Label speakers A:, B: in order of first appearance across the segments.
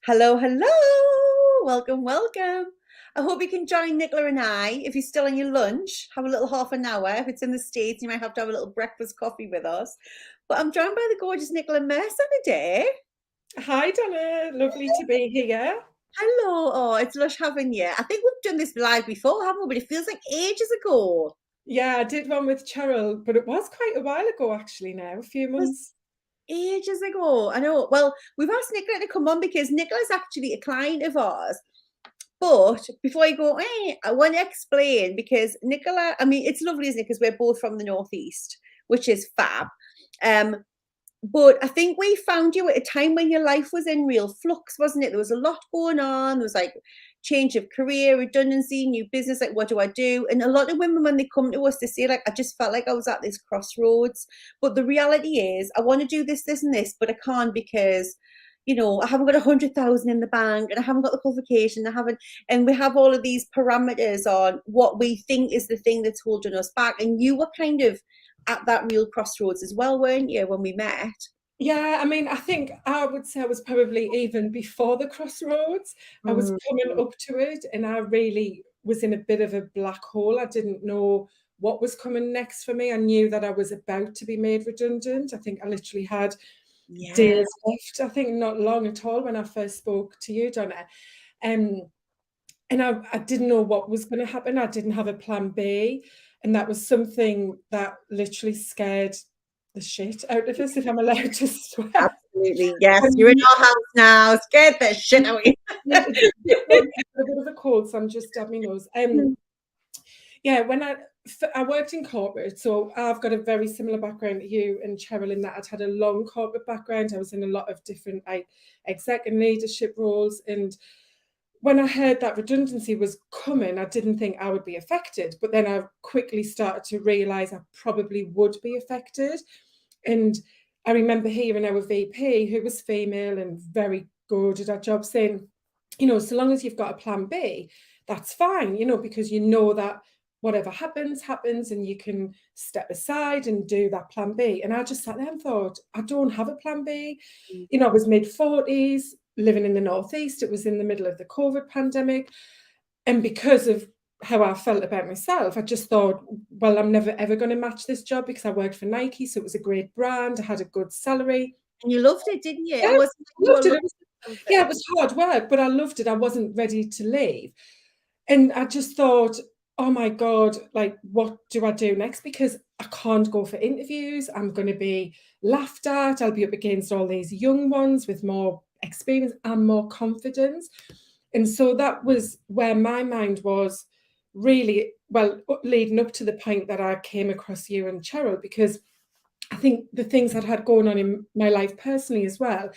A: Hello, hello. Welcome, welcome. I hope you can join Nicola and I if you're still on your lunch. Have a little half an hour. If it's in the States, you might have to have a little breakfast coffee with us. But I'm joined by the gorgeous Nicola Mercer today.
B: Hi, Donna. Lovely to be here.
A: Hello. Oh, it's lush having you. I think we've done this live before, haven't we? But it feels like ages ago.
B: Yeah, I did one with Cheryl, but it was quite a while ago, actually, now, a few
A: It was
B: months.
A: ages ago. I know. Well, we've asked Nicola to come on because Nicola's actually a client of ours. But before I go, I want to explain because Nicola, I mean, it's lovely, isn't it? Because we're both from the Northeast, which is fab. Um, but I think we found you at a time when your life was in real flux, wasn't it? There was a lot going on. There was like change of career, redundancy, new business. Like, what do I do? And a lot of women, when they come to us, they say, like, I just felt like I was at this crossroads. But the reality is, I want to do this, this, and this, but I can't because I haven't got 100,000 in the bank and I haven't got the qualification. I haven't, and we have all of these parameters on what we think is the thing that's holding us back. And you were kind of at that real crossroads as well, weren't you, when we met?
B: Yeah, I mean, I think I would say I was probably even before the crossroads. I was
A: Mm.
B: coming up to it, and I really was in a bit of a black hole. I didn't know what was coming next for me. I knew that I was about to be made redundant. I think I literally had
A: Yeah.
B: days left, I think not long at all when I first spoke to you, Donna. Um, and I didn't know what was going to happen. I didn't have a plan B. And that was something that literally scared the shit out of us, if I'm allowed to swear.
A: Absolutely. Yes,
B: When
A: you're in
B: you,
A: our house now. Scared the shit out of
B: it's
A: you.
B: a bit of a cold, so I'm just dabbing my nose. Yeah, I worked in corporate, so I've got a very similar background to you and Cheryl in that I'd had a long corporate background. I was in a lot of different like exec and leadership roles, and when I heard that redundancy was coming, I didn't think I would be affected. But then I quickly started to realize I probably would be affected. And I remember hearing our VP, who was female and very good at her job, saying, so long as you've got a plan B, that's fine, because you know that whatever happens, happens, and you can step aside and do that plan B. And I just sat there and thought, I don't have a plan B. I was mid-40s, living in the Northeast. It was in the middle of the COVID pandemic. And because of how I felt about myself, I just thought, well, I'm never ever going to match this job because I worked for Nike. So it was a great brand. I had a good salary.
A: And you loved it, didn't you?
B: Yeah,
A: It wasn't like you were
B: loved it.
A: looking for
B: Yeah, it
A: something.
B: was hard work, but I loved it. I wasn't ready to leave. And I just thought, oh my God, like, what do I do next? Because I can't go for interviews. I'm going to be laughed at. I'll be up against all these young ones with more experience and more confidence. And so that was where my mind was really, well, leading up to the point that I came across you and Cheryl, because I think the things I'd had going on in my life personally as well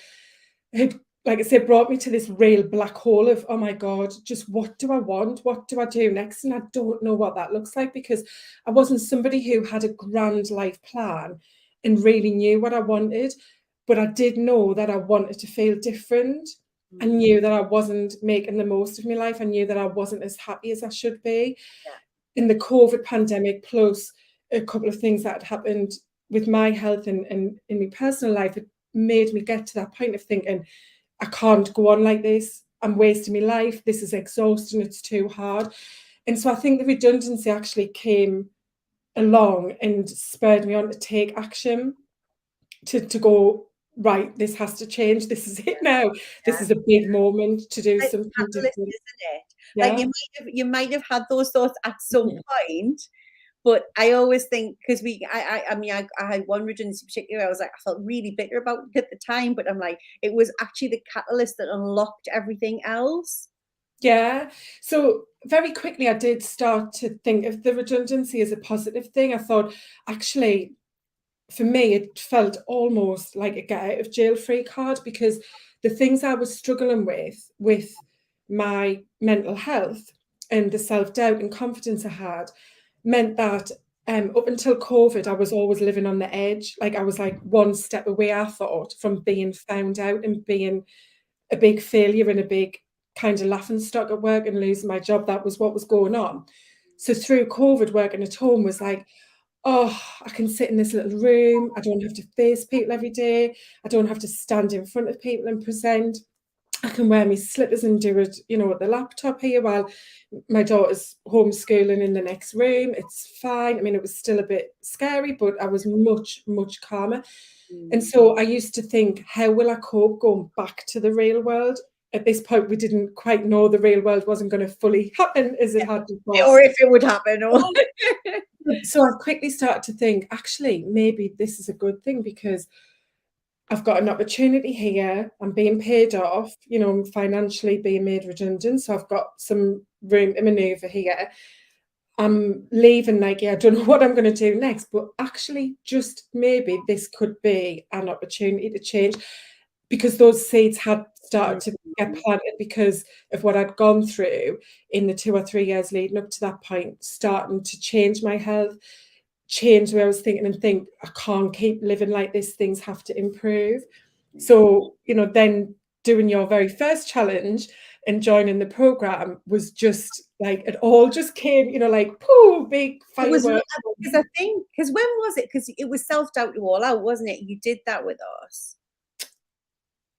B: had, like I said, brought me to this real black hole of, oh my God, just what do I want? What do I do next? And I don't know what that looks like because I wasn't somebody who had a grand life plan and really knew what I wanted. But I did know that I wanted to feel different. I knew that I wasn't making the most of my life. I knew that I wasn't as happy as I should be.
A: Yeah.
B: In the COVID pandemic, plus a couple of things that had happened with my health and in my personal life, it made me get to that point of thinking, I can't go on like this. I'm wasting my life. This is exhausting. It's too hard. And so I think the redundancy actually came along and spurred me on to take action, to go, right, this has to change. This is it now. This
A: Yeah.
B: is a big moment to do
A: Like
B: something
A: catalyst,
B: different.
A: isn't it? Like
B: Yeah.
A: you might have had those thoughts at some point, but I always think because I had one redundancy particularly. I was like, I felt really bitter about it at the time, but I'm like, it was actually the catalyst that unlocked everything else.
B: Yeah. So very quickly, I did start to think of the redundancy as a positive thing. I thought, actually, for me, it felt almost like a get out of jail free card because the things I was struggling with my mental health and the self doubt and confidence I had meant that up until COVID, I was always living on the edge. Like I was like one step away, I thought, from being found out and being a big failure and a big kind of laughing stock at work and losing my job. That was what was going on. So through COVID, working at home was like, oh, I can sit in this little room. I don't have to face people every day. I don't have to stand in front of people and present. I can wear my slippers and do it, you know, at the laptop here while my daughter's homeschooling in the next room. It's fine. I mean, it was still a bit scary, but I was much, much calmer. And so I used to think, how will I cope going back to the real world? At this point, we didn't quite know the real world wasn't going to fully happen as it had before.
A: Or if it would happen. Or
B: so I quickly started to think, actually, maybe this is a good thing because I've got an opportunity here. I'm being paid off, you know, financially being made redundant. So I've got some room to maneuver here. I'm leaving Nike. I don't know what I'm going to do next, but actually, just maybe this could be an opportunity to change because those seeds had started to get planted because of what I'd gone through in the 2 or 3 years leading up to that point, starting to change my health, change where I was thinking and think, I can't keep living like this, things have to improve. So, you know, then doing your very first challenge and joining the program was just like, it all just came, you know, like, pooh, big fireworks.
A: Because I think, because when was it? Because it was self-doubt to all out, wasn't it? You did that with us.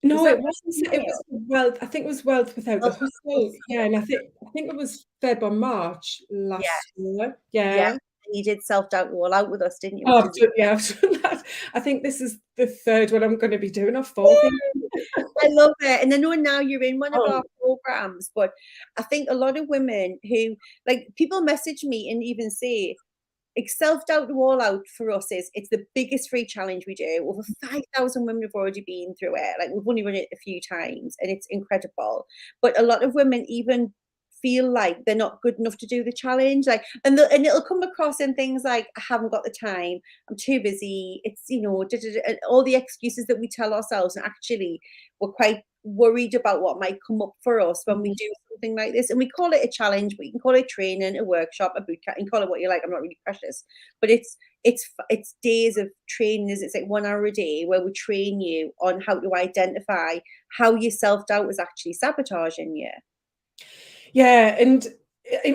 B: No, it wasn't. It was wealth. I think it was wealth without the hustle. Yeah, and I think it was Feb or March last year. Yeah.
A: And you did self-doubt all out with us, didn't you?
B: Oh, I've done that. I think this is the third one I'm going to be doing, or fourth.
A: I love it. And I know now you're in one of our programs, but I think a lot of women who, like, people message me and even say, self-doubt to all out for us is it's the biggest free challenge we do. Over 5,000 women have already been through it. Like, we've only run it a few times and it's incredible. But a lot of women even feel like they're not good enough to do the challenge. Like, and it'll come across in things like, I haven't got the time, I'm too busy, it's, you know, and all the excuses that we tell ourselves. And actually, we're quite worried about what might come up for us when we do something like this. And we call it a challenge, but you can call it training, a workshop, a boot camp, you can call it what you like. I'm not really precious, but it's days of training. It's like 1 hour a day where we train you on how to identify how your self-doubt is actually sabotaging you.
B: Yeah, and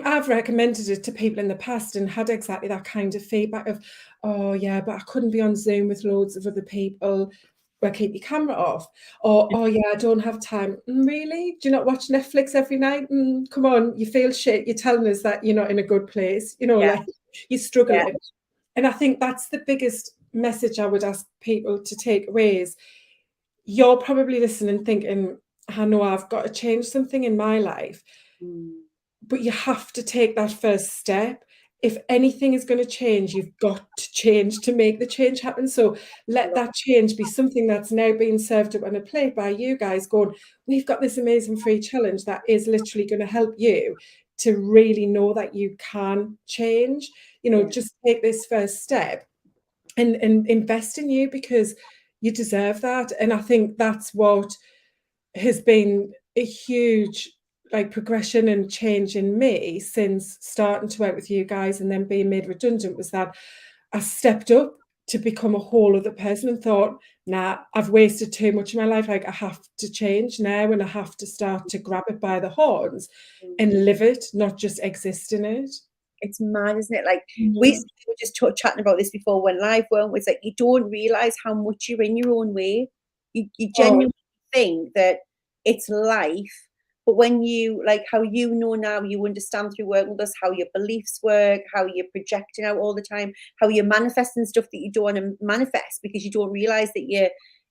B: I've recommended it to people in the past and had exactly that kind of feedback of, oh yeah, but I couldn't be on Zoom with loads of other people. Well, keep your camera off. Or, oh yeah, I don't have time. Really? Do you not watch Netflix every night? Come on, you feel shit. You're telling us that you're not in a good place. You know, like you're struggling. And I think that's the biggest message I would ask people to take away is you're probably listening thinking, I know I've got to change something in my life. But you have to take that first step. If anything is going to change, you've got to change to make the change happen. So let that change be something that's now being served up on a plate by you guys going, we've got this amazing free challenge that is literally going to help you to really know that you can change. You know, just take this first step and invest in you because you deserve that. And I think that's what has been a huge progression and change in me since starting to work with you guys and then being made redundant was that I stepped up to become a whole other person and thought, nah, I've wasted too much of my life. Like, I have to change now and I have to start to grab it by the horns and live it, not just exist in it.
A: It's mad, isn't it? Like, we were just chatting about this before we went live, weren't we? It's like, you don't realize how much you're in your own way. You genuinely think that it's life, but when you, like, how you know now, you understand through working with us how your beliefs work, how you're projecting out all the time, how you're manifesting stuff that you don't want to manifest because you don't realize that you're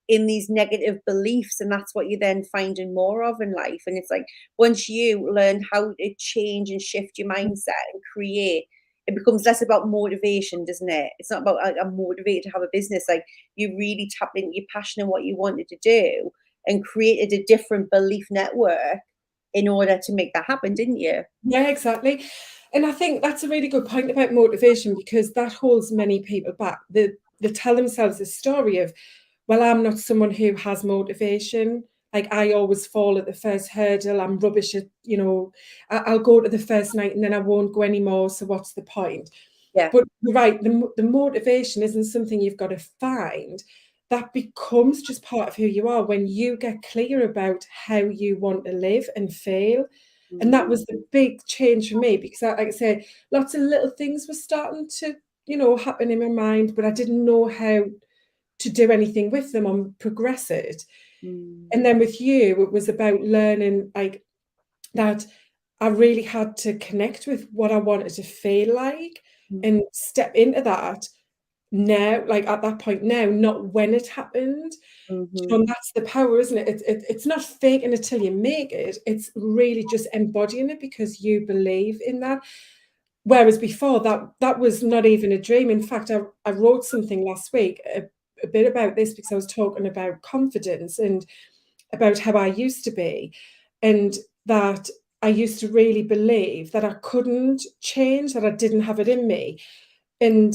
A: in these negative beliefs, and that's what you're then finding more of in life. And it's like, once you learn how to change and shift your mindset and create, it becomes less about motivation, doesn't it? It's not about, like, I'm motivated to have a business. Like, you really tapped into your passion and what you wanted to do and created a different belief network in order to make that happen, didn't you?
B: Yeah, exactly. And I think that's a really good point about motivation because that holds many people back. They tell themselves a story of, well, I'm not someone who has motivation. Like, I always fall at the first hurdle. I'm rubbish at, you know, I'll go to the first night and then I won't go anymore. So what's the point?
A: Yeah.
B: But you're right, the motivation isn't something you've got to find. That becomes just part of who you are when you get clear about how you want to live and feel. And that was the big change for me because, like I say, lots of little things were starting to, you know, happen in my mind, but I didn't know how to do anything with them or progress it.
A: Mm.
B: And then with you, it was about learning like that I really had to connect with what I wanted to feel like and step into that now, like at that point now, not when it happened.
A: Mm-hmm.
B: And that's the power, isn't it? It's not faking it till you make it. It's really just embodying it because you believe in that. Whereas before, that was not even a dream. In fact, I wrote something last week a bit about this because I was talking about confidence and about how I used to be, and that I used to really believe that I couldn't change, that I didn't have it in me. And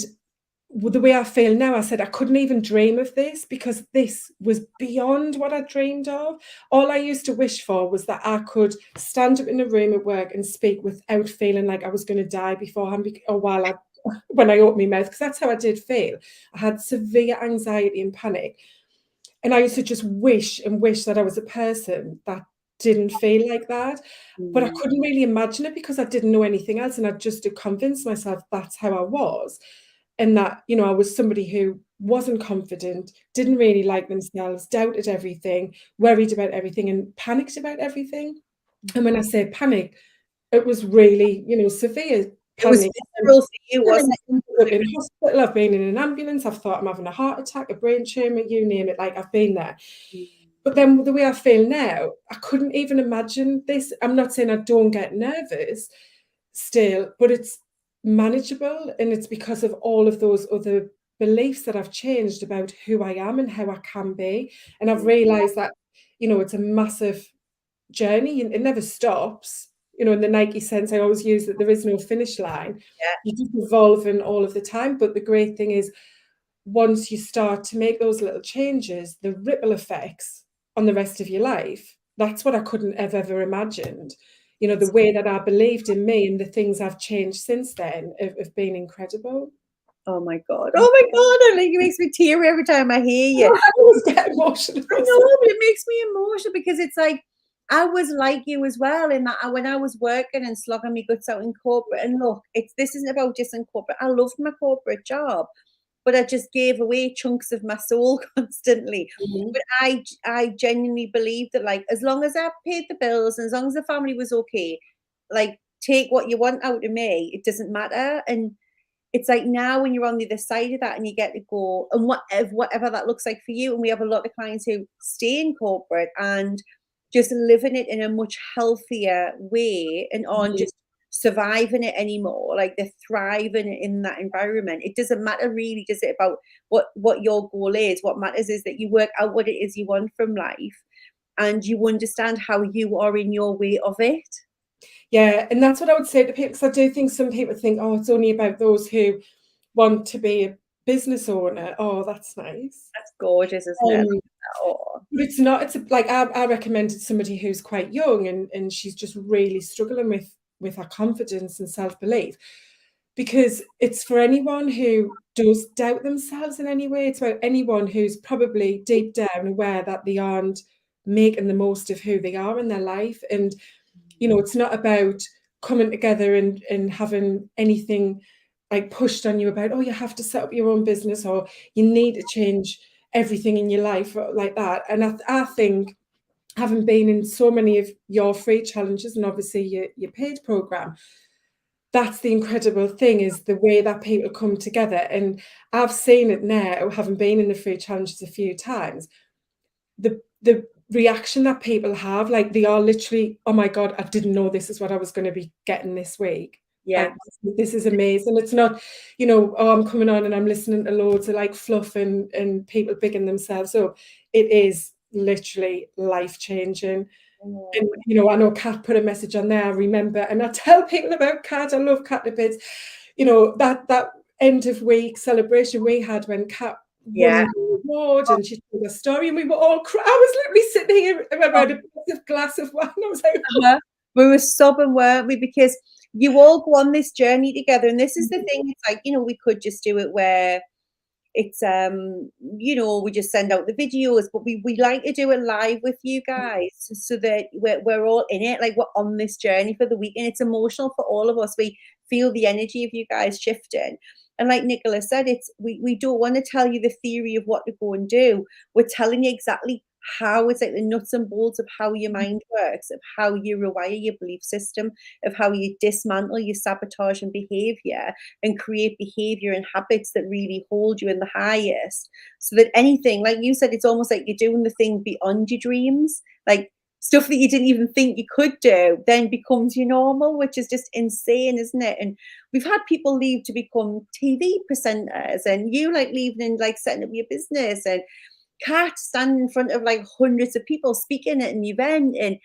B: the way I feel now, I said I couldn't even dream of this because this was beyond what I dreamed of. All I used to wish for was that I could stand up in a room at work and speak without feeling like I was going to die beforehand or when I opened my mouth, because that's how I did feel. I had severe anxiety and panic. And I used to just wish and wish that I was a person that didn't feel like that. But I couldn't really imagine it because I didn't know anything else. And I just to convince myself that's how I was. And that, you know, I was somebody who wasn't confident, didn't really like themselves, doubted everything, worried about everything, and panicked about everything. And when I say panic, it was really, you know, severe
A: It was
B: panic.
A: visceral for you, wasn't
B: I've
A: it?
B: been in hospital, I've been in an ambulance, I've thought I'm having a heart attack, a brain tumor, you name it, like I've been there. But then the way I feel now, I couldn't even imagine this. I'm not saying I don't get nervous still, but it's manageable. And it's because of all of those other beliefs that I've changed about who I am and how I can be. And I've realized that, you know, it's a massive journey and it never stops. You know, in the Nike sense, I always use that there is no finish line.
A: Yeah.
B: You're just evolving all of the time. But the great thing is, once you start to make those little changes, the ripple effects on the rest of your life, that's what I couldn't have ever imagined. You know, the way that I believed in me and the things I've changed since then have been incredible.
A: Oh my God. Oh my God. It makes me teary every time I hear you.
B: I always get emotional.
A: I know, but it makes me emotional because it's like I was like you as well in that when I was working and slogging my guts out in corporate. And look, this isn't about just in corporate. I loved my corporate job, but I just gave away chunks of my soul constantly.
B: Mhm.
A: But I genuinely believe that, like, as long as I paid the bills and as long as the family was okay, like, take what you want out of me. It doesn't matter. And it's like now when you're on the other side of that and you get to go and whatever that looks like for you. And we have a lot of clients who stay in corporate and just living it in a much healthier way and aren't just surviving it anymore. Like they're thriving in that environment. It doesn't matter really, does it, about what your goal is? What matters is that you work out what it is you want from life and you understand how you are in your way of it.
B: Yeah, and that's what I would say to people, because I do think some people think, oh, it's only about those who want to be a business owner. Oh, that's nice.
A: That's gorgeous, isn't it? Oh.
B: But it's not. It's like I recommended somebody who's quite young and she's just really struggling with her confidence and self-belief, because it's for anyone who does doubt themselves in any way. It's about anyone who's probably deep down aware that they aren't making the most of who they are in their life. And you know, it's not about coming together and having anything like pushed on you about, oh, you have to set up your own business or you need to change everything in your life like that. And I think, having been in so many of your free challenges and obviously your paid program, that's the incredible thing, is the way that people come together. And I've seen it now, having been in the free challenges a few times, the reaction that people have, like they are literally, oh my God, I didn't know this is what I was going to be getting this week.
A: Yeah.
B: Like, this is amazing. It's not, you know, oh, I'm coming on and I'm listening to loads of like fluff and people bigging themselves up. It is literally life-changing. And, you know, I know Kat put a message on there, I remember, and I tell people about Kat. I love Kat to bits. You know, that end of week celebration we had when Kat won the award and she told her story and we were all crying. I was literally sitting here around a glass of wine. I was like,
A: We were sobbing, weren't we? Because you all go on this journey together. And this is the thing, it's like, you know, we could just do it where it's you know, we just send out the videos, but we like to do it live with you guys so that we're all in it, like we're on this journey for the week, and it's emotional for all of us. We feel the energy of you guys shifting. And like Nicola said, we don't want to tell you the theory of what to go and do. We're telling you exactly how. It's like the nuts and bolts of how your mind works, of how you rewire your belief system, of how you dismantle your sabotage and behavior and create behavior and habits that really hold you in the highest. So that anything, like you said, it's almost like you're doing the thing beyond your dreams, like stuff that you didn't even think you could do then becomes your normal, which is just insane, isn't it? And we've had people leave to become TV presenters, and you like leaving and like setting up your business, and Kat standing in front of like hundreds of people speaking at an event. And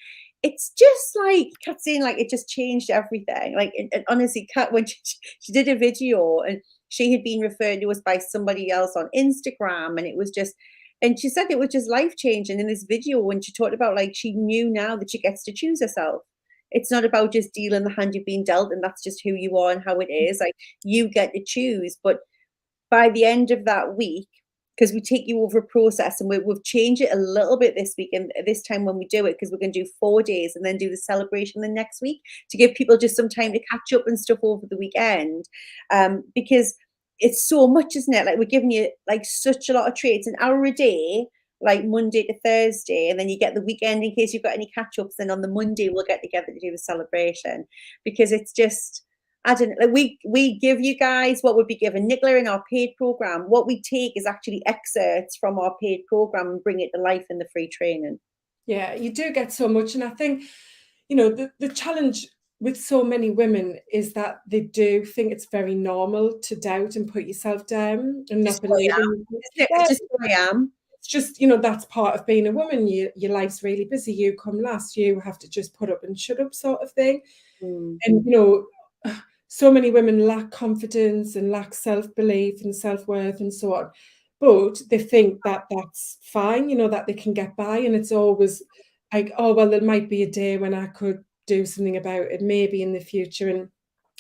A: it's just like Kat saying, like, it just changed everything. Like, and honestly, Kat, when she did a video and she had been referred to us by somebody else on Instagram, and it was just, and she said it was just life changing in this video when she talked about like she knew now that she gets to choose herself. It's not about just dealing the hand you've been dealt, and that's just who you are and how it is. Like, you get to choose. But by the end of that week, because we take you over a process, and we've changed it a little bit this week and this time when we do it, because we're going to do 4 days and then do the celebration the next week to give people just some time to catch up and stuff over the weekend, because it's so much, isn't it? Like, we're giving you like such a lot of traits, an hour a day, like Monday to Thursday, and then you get the weekend in case you've got any catch-ups. Then on the Monday we'll get together to do the celebration, because it's just, I don't know, like we give you guys what would be given Nicola in our paid program. What we take is actually excerpts from our paid program and bring it to life in the free training.
B: Yeah, you do get so much. And I think, you know, the challenge with so many women is that they do think it's very normal to doubt and put yourself down and not believe in
A: it. It's just who I am.
B: It's just, you know, that's part of being a woman. Your life's really busy. You come last. You have to just put up and shut up, sort of thing. And, you know, so many women lack confidence and lack self-belief and self-worth and so on. But they think that that's fine, you know, that they can get by. And it's always like, oh, well, there might be a day when I could do something about it, maybe in the future. And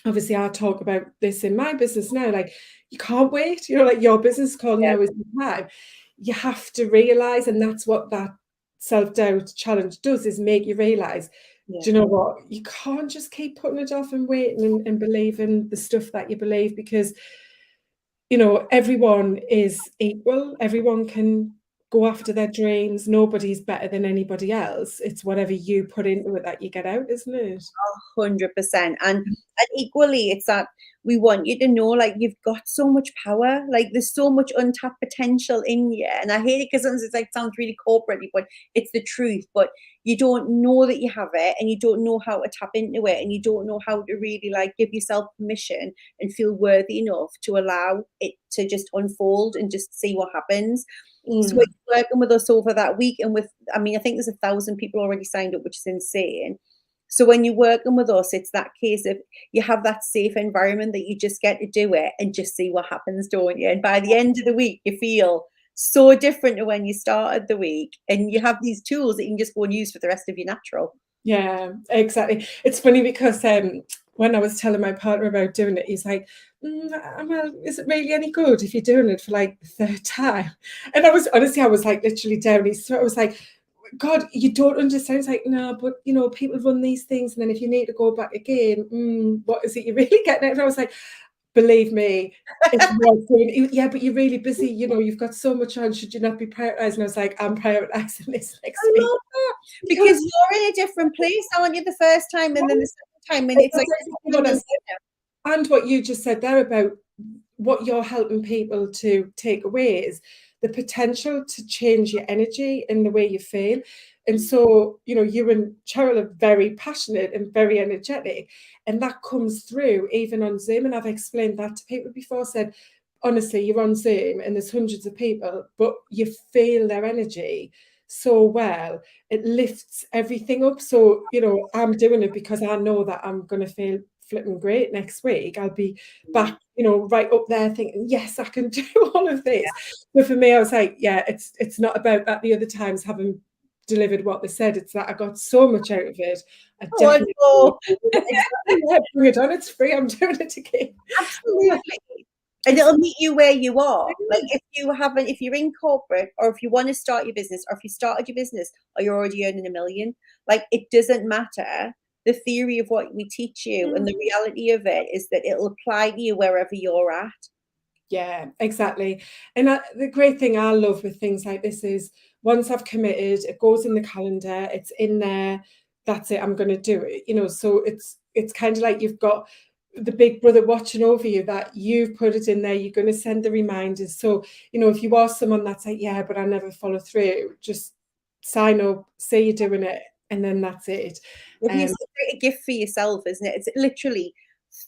B: obviously I talk about this in my business now, like, you can't wait, you know, like, your business call now is the time. You have to realize, and that's what that self-doubt challenge does, is make you realize, do you know what, you can't just keep putting it off and waiting and believing the stuff that you believe, because, you know, everyone is equal. Everyone can go after their dreams. Nobody's better than anybody else. It's whatever you put into it that you get out, isn't it?
A: 100%. And equally, it's that we want you to know, like, you've got so much power. Like, there's so much untapped potential in you. And I hate it because sometimes it's like, sounds really corporate, but it's the truth. But you don't know that you have it, and you don't know how to tap into it, and you don't know how to really like give yourself permission and feel worthy enough to allow it to just unfold and just see what happens. So you're working with us over that week, and with, I mean, I think there's 1,000 people already signed up, which is insane. So when you're working with us, it's that case of you have that safe environment that you just get to do it and just see what happens, don't you? And by the end of the week, you feel so different to when you started the week, and you have these tools that you can just go and use for the rest of your natural.
B: Yeah, exactly. It's funny because when I was telling my partner about doing it, he's like, well, is it really any good if you're doing it for like the third time? And I was like literally down his throat. I was like, God, you don't understand. It's like, no, but you know, people run these things, and then if you need to go back again, what is it you're really getting at? And I was like, believe me, it's worth doing. Yeah, but you're really busy, you know, you've got so much on, should you not be prioritizing? I was like, I'm prioritizing this next
A: I
B: week.
A: love that, because you're in a different place, aren't you, the first time, and then the second time, and it's like
B: what I said. And what you just said there about what you're helping people to take away is the potential to change your energy and the way you feel. And so, you know, you and Cheryl are very passionate and very energetic, and that comes through even on Zoom. And I've explained that to people before, said, honestly, you're on Zoom and there's hundreds of people, but you feel their energy so well, it lifts everything up. So, you know, I'm doing it because I know that I'm going to feel flipping great next week. I'll be back, you know, right up there thinking, yes, I can do all of this. But for me, I was like, yeah, it's not about that the other times having delivered what they said. It's that I got so much out of it. I definitely bring it on. It's free. I'm doing it again.
A: Absolutely. And it'll meet you where you are. Like, if you're in corporate, or if you want to start your business, or if you started your business, or you're already earning $1 million, like, it doesn't matter. The theory of what we teach you and the reality of it is that it'll apply to you wherever you're at.
B: Yeah, exactly. And the great thing I love with things like this is once I've committed, it goes in the calendar, it's in there, that's it, I'm going to do it. So it's kind of like you've got the big brother watching over you, that you've put it in there, you're going to send the reminders. So, if you are someone that's like, yeah, but I never follow through, just sign up, say you're doing it, and then that's it.
A: It's a gift for yourself, isn't it? It's literally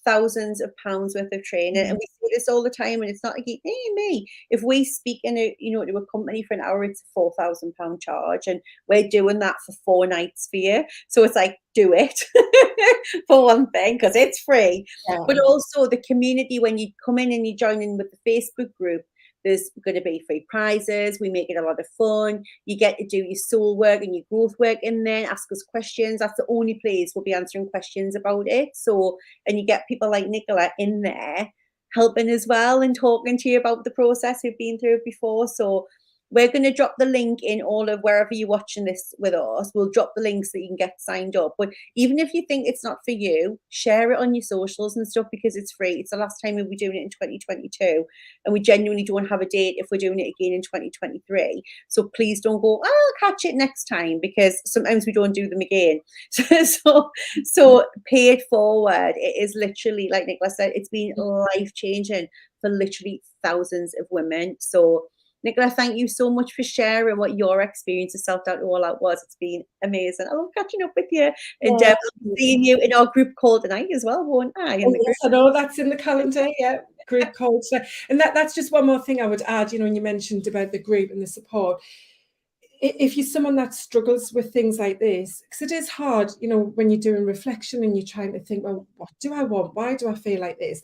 A: thousands of pounds worth of training, and we see this all the time. And it's not like, hey, me. If we speak to a company for an hour, it's a £4,000 charge, and we're doing that for 4 nights for you. So it's like, do it for one thing, because it's free.
B: Yeah.
A: But also the community, when you come in and you join in with the Facebook group, there's going to be free prizes. We make it a lot of fun. You get to do your soul work and your growth work in there, ask us questions. That's the only place we'll be answering questions about it. So, and you get people like Nicola in there helping as well and talking to you about the process, who've been through it before. So we're going to drop the link in all of wherever you're watching this with us. We'll drop the links so you can get signed up. But even if you think it's not for you, share it on your socials and stuff, because it's free. It's the last time we'll be doing it in 2022. And we genuinely don't have a date if we're doing it again in 2023. So please don't go, I'll catch it next time, because sometimes we don't do them again. So pay it forward. It is literally, like Nicola said, it's been life-changing for literally thousands of women. So Nicola, thank you so much for sharing what your experience of self-doubt all out was. It's been amazing. I love catching up with you, and seeing you in our group call tonight as well, won't I?
B: Yes, I know that's in the calendar. Yeah, group call. And that's just one more thing I would add. And you mentioned about the group and the support. If you're someone that struggles with things like this, because it is hard, when you're doing reflection and you're trying to think, well, what do I want? Why do I feel like this?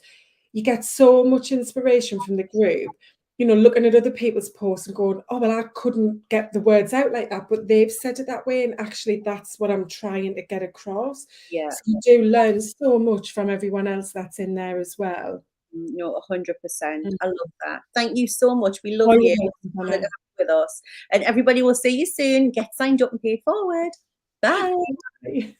B: You get so much inspiration from the group, looking at other people's posts and going, oh, well, I couldn't get the words out like that, but they've said it that way. And actually, that's what I'm trying to get across.
A: Yeah.
B: So you do learn so much from everyone else that's in there as well.
A: No, 100%. I love that. Thank you so much. We love you. With us. And everybody will see you soon. Get signed up and pay it forward. Bye.
B: Bye.